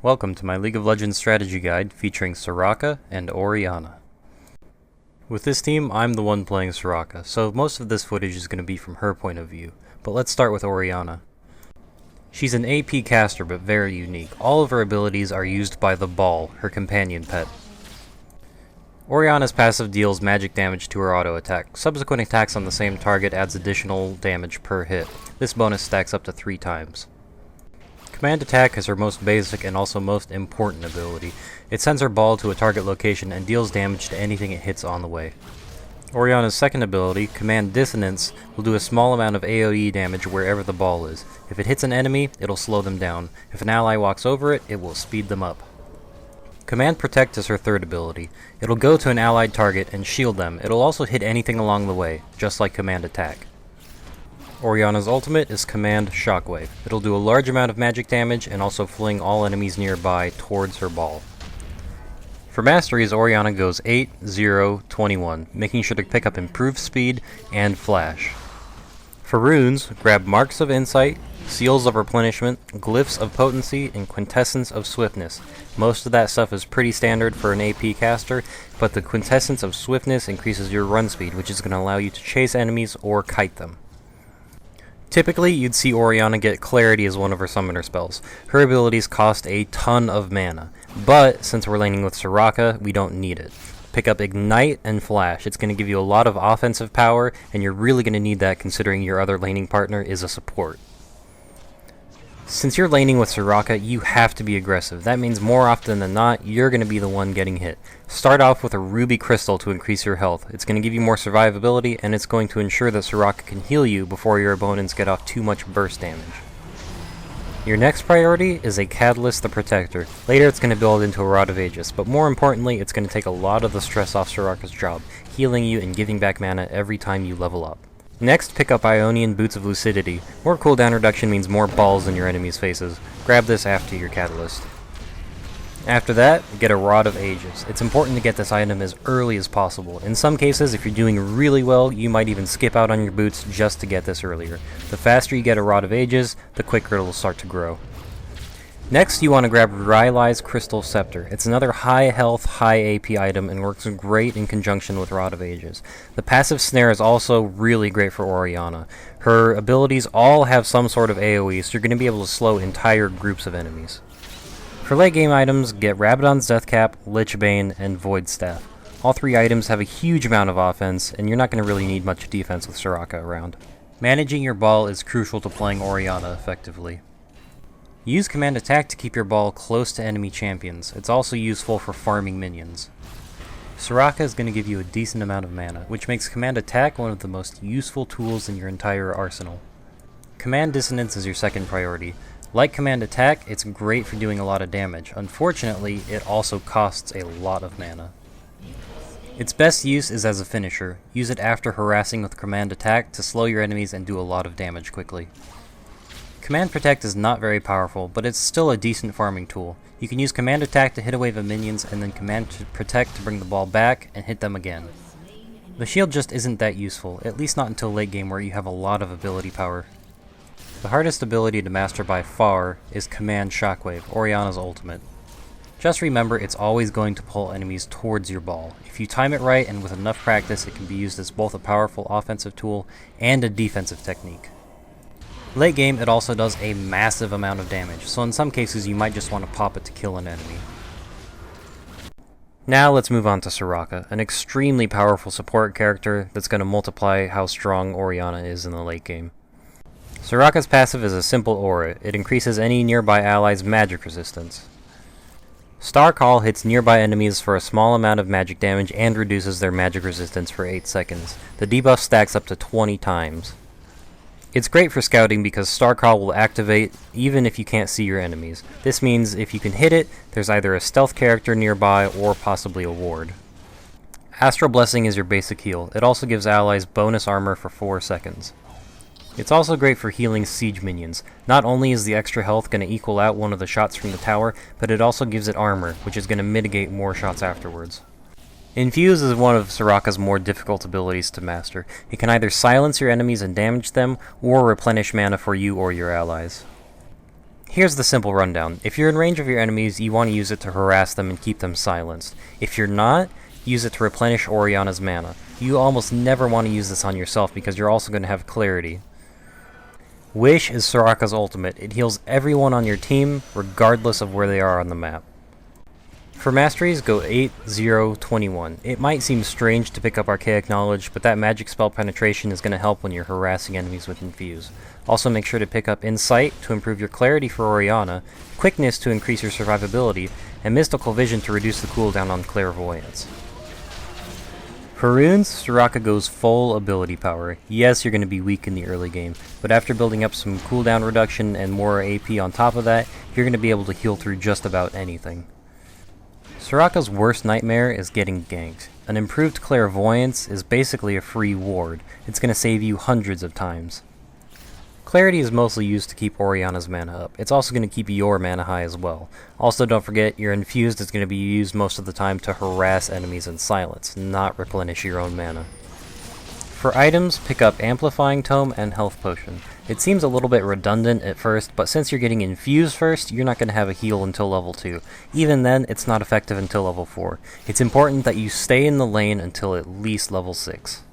Welcome to my League of Legends strategy guide featuring Soraka and Orianna. With this team, I'm the one playing Soraka, so most of this footage is going to be from her point of view, but let's start with Orianna. She's an AP caster but very unique. All of her abilities are used by the Ball, her companion pet. Orianna's passive deals magic damage to her auto attack. Subsequent attacks on the same target adds additional damage per hit. This bonus stacks up to 3 times. Command Attack is her most basic and also most important ability. It sends her ball to a target location and deals damage to anything it hits on the way. Orianna's second ability, Command Dissonance, will do a small amount of AoE damage wherever the ball is. If it hits an enemy, it'll slow them down. If an ally walks over it, it will speed them up. Command Protect is her third ability. It'll go to an allied target and shield them. It'll also hit anything along the way, just like Command Attack. Orianna's ultimate is Command Shockwave. It'll do a large amount of magic damage and also fling all enemies nearby towards her ball. For masteries, Orianna goes 8, 0, 21, making sure to pick up improved speed and flash. For runes, grab Marks of Insight, Seals of Replenishment, Glyphs of Potency, and Quintessence of Swiftness. Most of that stuff is pretty standard for an AP caster, but the Quintessence of Swiftness increases your run speed, which is going to allow you to chase enemies or kite them. Typically, you'd see Orianna get Clarity as one of her summoner spells. Her abilities cost a ton of mana, but since we're laning with Soraka, we don't need it. Pick up Ignite and Flash. It's going to give you a lot of offensive power, and you're really going to need that considering your other laning partner is a support. Since you're laning with Soraka, you have to be aggressive. That means more often than not, you're going to be the one getting hit. Start off with a Ruby Crystal to increase your health. It's going to give you more survivability, and it's going to ensure that Soraka can heal you before your opponents get off too much burst damage. Your next priority is a Catalyst the Protector. Later it's going to build into a Rod of Aegis, but more importantly, it's going to take a lot of the stress off Soraka's job, healing you and giving back mana every time you level up. Next, pick up Ionian Boots of Lucidity. More cooldown reduction means more balls in your enemies' faces. Grab this after your Catalyst. After that, get a Rod of Aegis. It's important to get this item as early as possible. In some cases, if you're doing really well, you might even skip out on your boots just to get this earlier. The faster you get a Rod of Aegis, the quicker it'll start to grow. Next, you want to grab Rylai's Crystal Scepter. It's another high health, high AP item and works great in conjunction with Rod of Aegis. The passive snare is also really great for Orianna. Her abilities all have some sort of AoE, so you're going to be able to slow entire groups of enemies. For late game items, get Rabadon's Deathcap, Lichbane, and Void Staff. All 3 items have a huge amount of offense, and you're not going to really need much defense with Soraka around. Managing your ball is crucial to playing Orianna effectively. Use Command Attack to keep your ball close to enemy champions. It's also useful for farming minions. Soraka is going to give you a decent amount of mana, which makes Command Attack one of the most useful tools in your entire arsenal. Command Dissonance is your second priority. Like Command Attack, it's great for doing a lot of damage. Unfortunately, it also costs a lot of mana. Its best use is as a finisher. Use it after harassing with Command Attack to slow your enemies and do a lot of damage quickly. Command Protect is not very powerful, but it's still a decent farming tool. You can use Command Attack to hit a wave of minions, and then Command Protect to bring the ball back and hit them again. The shield just isn't that useful, at least not until late game where you have a lot of ability power. The hardest ability to master by far is Command Shockwave, Orianna's ultimate. Just remember, it's always going to pull enemies towards your ball. If you time it right and with enough practice, it can be used as both a powerful offensive tool and a defensive technique. Late game, it also does a massive amount of damage, so in some cases you might just want to pop it to kill an enemy. Now let's move on to Soraka, an extremely powerful support character that's going to multiply how strong Orianna is in the late game. Soraka's passive is a simple aura. It increases any nearby ally's magic resistance. Star Call hits nearby enemies for a small amount of magic damage and reduces their magic resistance for 8 seconds. The debuff stacks up to 20 times. It's great for scouting because Star Call will activate even if you can't see your enemies. This means if you can hit it, there's either a stealth character nearby or possibly a ward. Astral Blessing is your basic heal. It also gives allies bonus armor for 4 seconds. It's also great for healing siege minions. Not only is the extra health going to equal out one of the shots from the tower, but it also gives it armor, which is going to mitigate more shots afterwards. Infuse is one of Soraka's more difficult abilities to master. It can either silence your enemies and damage them, or replenish mana for you or your allies. Here's the simple rundown. If you're in range of your enemies, you want to use it to harass them and keep them silenced. If you're not, use it to replenish Orianna's mana. You almost never want to use this on yourself because you're also going to have clarity. Wish is Soraka's ultimate. It heals everyone on your team, regardless of where they are on the map. For masteries, go 8, 0, 21. It might seem strange to pick up Archaic Knowledge, but that magic spell penetration is going to help when you're harassing enemies with Infuse. Also make sure to pick up Insight to improve your clarity for Orianna, Quickness to increase your survivability, and Mystical Vision to reduce the cooldown on Clairvoyance. For runes, Soraka goes full ability power. Yes, you're going to be weak in the early game, but after building up some cooldown reduction and more AP on top of that, you're going to be able to heal through just about anything. Soraka's worst nightmare is getting ganked. An improved Clairvoyance is basically a free ward. It's going to save you hundreds of times. Clarity is mostly used to keep Orianna's mana up. It's also going to keep your mana high as well. Also, don't forget, your Infused is going to be used most of the time to harass enemies in silence, not replenish your own mana. For items, pick up Amplifying Tome and Health Potion. It seems a little bit redundant at first, but since you're getting Infused first, you're not going to have a heal until level 2. Even then, it's not effective until level 4. It's important that you stay in the lane until at least level 6.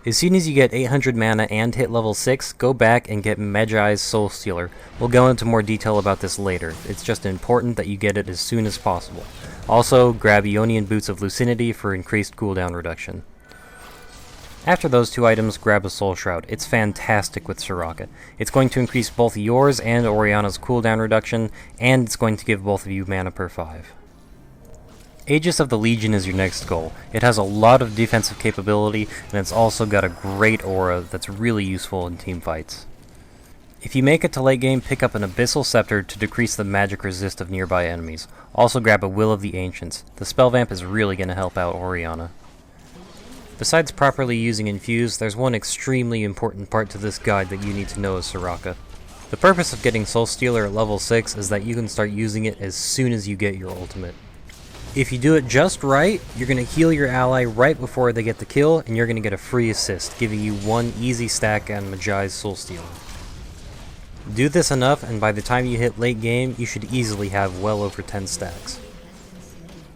As soon as you get 800 mana and hit level 6, go back and get Medjai's Soul Stealer. We'll go into more detail about this later. It's just important that you get it as soon as possible. Also, grab Ionian Boots of Lucidity for increased cooldown reduction. After those two items, grab a Soul Shroud. It's fantastic with Soraka. It's going to increase both yours and Orianna's cooldown reduction, and it's going to give both of you mana per 5. Aegis of the Legion is your next goal. It has a lot of defensive capability, and it's also got a great aura that's really useful in team fights. If you make it to late game, pick up an Abyssal Scepter to decrease the magic resist of nearby enemies. Also grab a Will of the Ancients. The spell vamp is really going to help out Orianna. Besides properly using Infuse, there's one extremely important part to this guide that you need to know as Soraka. The purpose of getting Soul Stealer at level 6 is that you can start using it as soon as you get your ultimate. If you do it just right, you're going to heal your ally right before they get the kill, and you're going to get a free assist, giving you one easy stack on Medjai's Soul Stealer. Do this enough, and by the time you hit late game, you should easily have well over 10 stacks.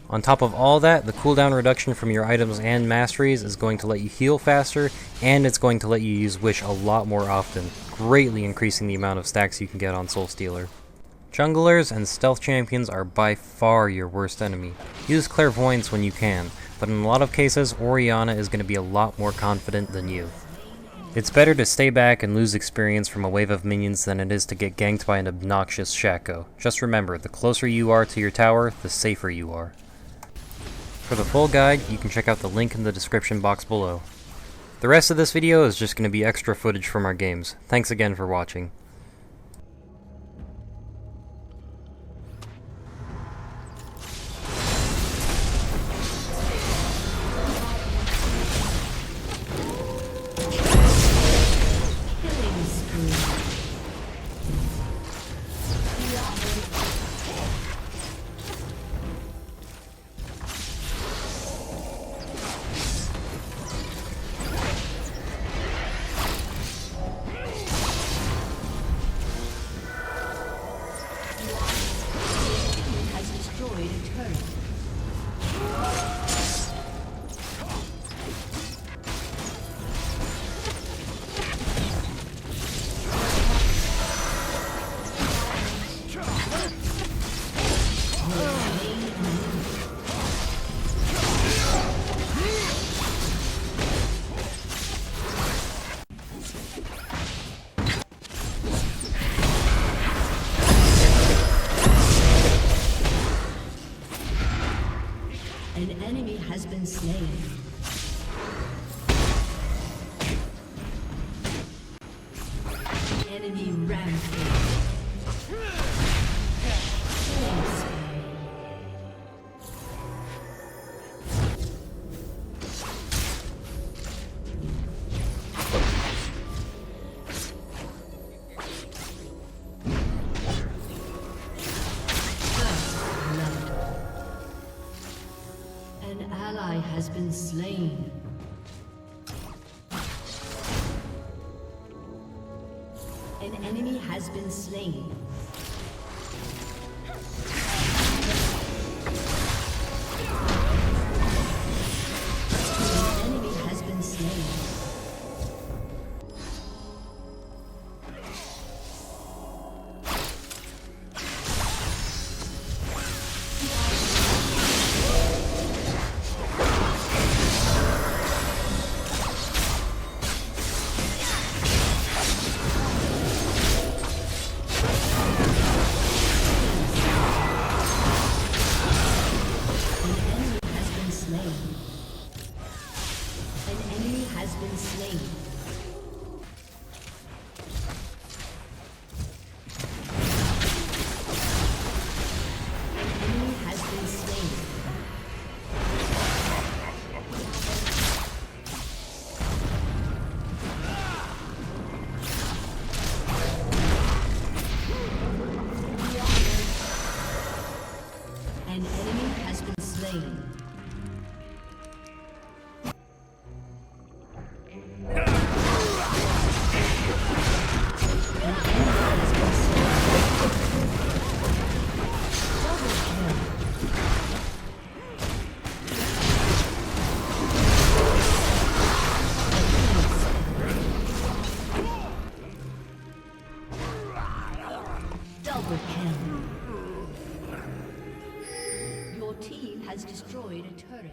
On top of all that, the cooldown reduction from your items and masteries is going to let you heal faster, and it's going to let you use Wish a lot more often, greatly increasing the amount of stacks you can get on Soul Stealer. Junglers and stealth champions are by far your worst enemy. Use Clairvoyance when you can, but in a lot of cases, Orianna is going to be a lot more confident than you. It's better to stay back and lose experience from a wave of minions than it is to get ganked by an obnoxious Shaco. Just remember, the closer you are to your tower, the safer you are. For the full guide, you can check out the link in the description box below. The rest of this video is just going to be extra footage from our games. Thanks again for watching. An enemy has been slain. Enemy rampage. An ally has been slain. An enemy has been slain. An enemy has been slain. Double kill. Your team has destroyed a turret.